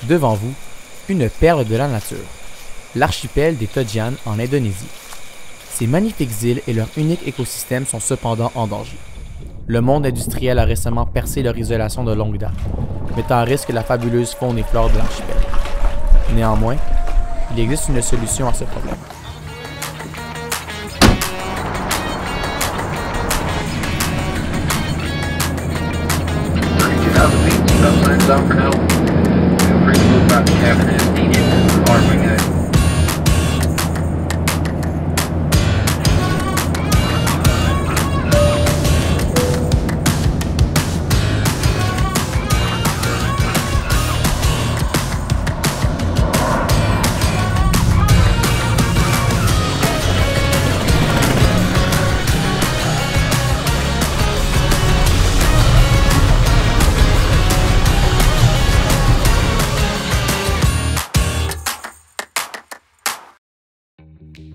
Devant vous, une perle de la nature, l'archipel des Togian en Indonésie. Ces magnifiques îles et leur unique écosystème sont cependant en danger. Le monde industriel a récemment percé leur isolation de longue date, mettant à risque la fabuleuse faune et flore de l'archipel. Néanmoins, il existe une solution à ce problème.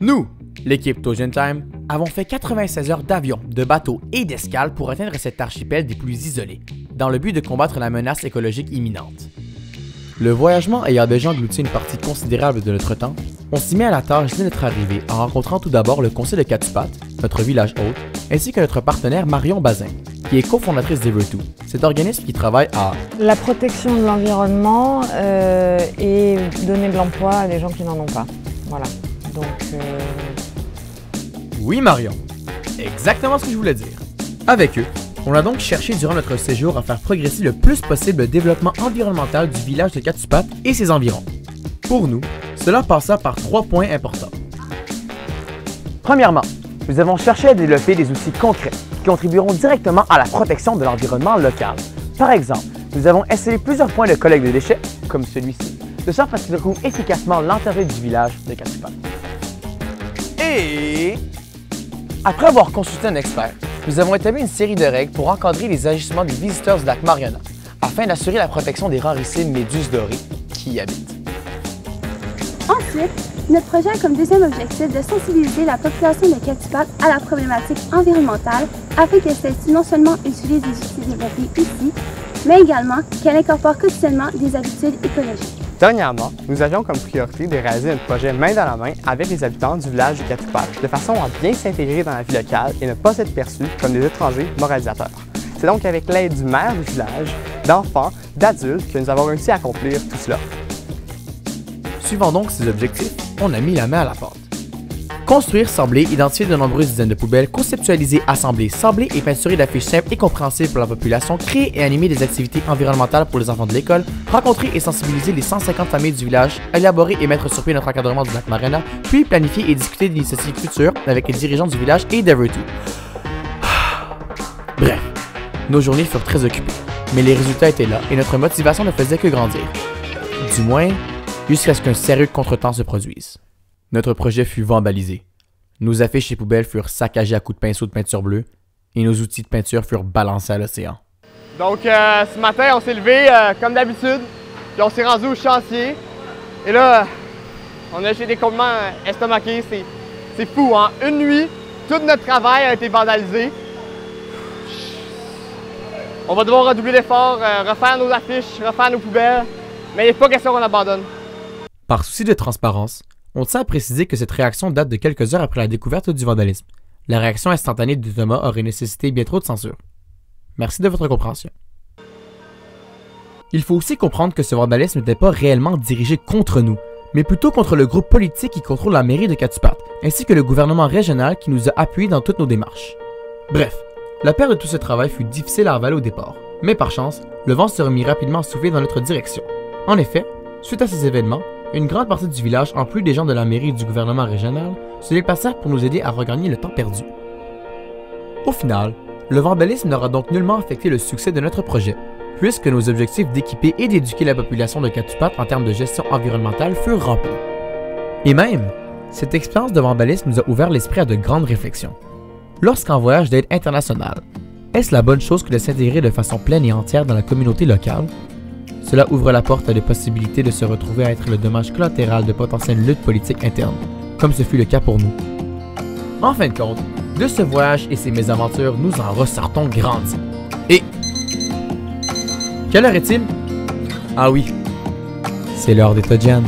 Nous, l'équipe Togian Time, avons fait 96 heures d'avion, de bateau et d'escale pour atteindre cet archipel des plus isolés, dans le but de combattre la menace écologique imminente. Le voyagement ayant déjà englouti une partie considérable de notre temps, on s'y met à la tâche dès notre arrivée en rencontrant tout d'abord le conseil de Katupat, notre village hôte, ainsi que notre partenaire Marion Bazin, qui est cofondatrice d'Ever2, cet organisme qui travaille à la protection de l'environnement et donner de l'emploi à des gens qui n'en ont pas. Voilà. Donc, Oui Marion, exactement ce que je voulais dire. Avec eux, on a donc cherché durant notre séjour à faire progresser le plus possible le développement environnemental du village de Katupat et ses environs. Pour nous, cela passa par 3 points importants. Premièrement, nous avons cherché à développer des outils concrets qui contribueront directement à la protection de l'environnement local. Par exemple, nous avons essayé plusieurs points de collecte de déchets, comme celui-ci, de sorte à ce qu'il recouvre efficacement l'intérieur du village de Katupat. Et après avoir consulté un expert, nous avons établi une série de règles pour encadrer les agissements des visiteurs du lac Mariana, afin d'assurer la protection des rarissimes méduses dorées qui y habitent. Ensuite, notre projet a comme deuxième objectif de sensibiliser la population de Katupat à la problématique environnementale afin que celle-ci non seulement utilise les outils développés ici, mais également qu'elle incorpore quotidiennement des habitudes écologiques. Dernièrement, nous avions comme priorité de réaliser un projet main dans la main avec les habitants du village de Katupat, de façon à bien s'intégrer dans la vie locale et ne pas être perçus comme des étrangers moralisateurs. C'est donc avec l'aide du maire du village, d'enfants, d'adultes que nous avons réussi à accomplir tout cela. Suivant donc ces objectifs, on a mis la main à la pâte. Construire, sabler, identifier de nombreuses dizaines de poubelles, conceptualiser, assembler, sabler et peinturer d'affiches simples et compréhensibles pour la population, créer et animer des activités environnementales pour les enfants de l'école, rencontrer et sensibiliser les 150 familles du village, élaborer et mettre sur pied notre encadrement du lac Mariana, puis planifier et discuter d'initiatives futures avec les dirigeants du village et d'Ever2. Bref, nos journées furent très occupées, mais les résultats étaient là et notre motivation ne faisait que grandir. Du moins, jusqu'à ce qu'un sérieux contretemps se produise. Notre projet fut vandalisé. Nos affiches et poubelles furent saccagées à coups de pinceau de peinture bleue et nos outils de peinture furent balancés à l'océan. Donc ce matin, on s'est levé comme d'habitude, puis on s'est rendu au chantier. Et là, on a des complètement estomaqués, c'est fou, hein? Une nuit, tout notre travail a été vandalisé. On va devoir redoubler d'efforts, refaire nos affiches, refaire nos poubelles, mais il n'est pas question qu'on abandonne. Par souci de transparence, on tient à préciser que cette réaction date de quelques heures après la découverte du vandalisme. La réaction instantanée de Thomas aurait nécessité bien trop de censure. Merci de votre compréhension. Il faut aussi comprendre que ce vandalisme n'était pas réellement dirigé contre nous, mais plutôt contre le groupe politique qui contrôle la mairie de Katupat, ainsi que le gouvernement régional qui nous a appuyés dans toutes nos démarches. Bref, la perte de tout ce travail fut difficile à avaler au départ, mais par chance, le vent se remit rapidement à souffler dans notre direction. En effet, suite à ces événements, une grande partie du village, en plus des gens de la mairie et du gouvernement régional, se déplacèrent pour nous aider à regagner le temps perdu. Au final, le vandalisme n'aura donc nullement affecté le succès de notre projet, puisque nos objectifs d'équiper et d'éduquer la population de Katupat en termes de gestion environnementale furent remplis. Et même, cette expérience de vandalisme nous a ouvert l'esprit à de grandes réflexions. Lorsqu'en voyage d'aide internationale, est-ce la bonne chose que de s'intégrer de façon pleine et entière dans la communauté locale? Cela ouvre la porte à des possibilités de se retrouver à être le dommage collatéral de potentielles luttes politiques internes, comme ce fut le cas pour nous. En fin de compte, de ce voyage et ses mésaventures, nous en ressortons grandis. Et... quelle heure est-il? Ah oui, C'est l'heure des Todjian.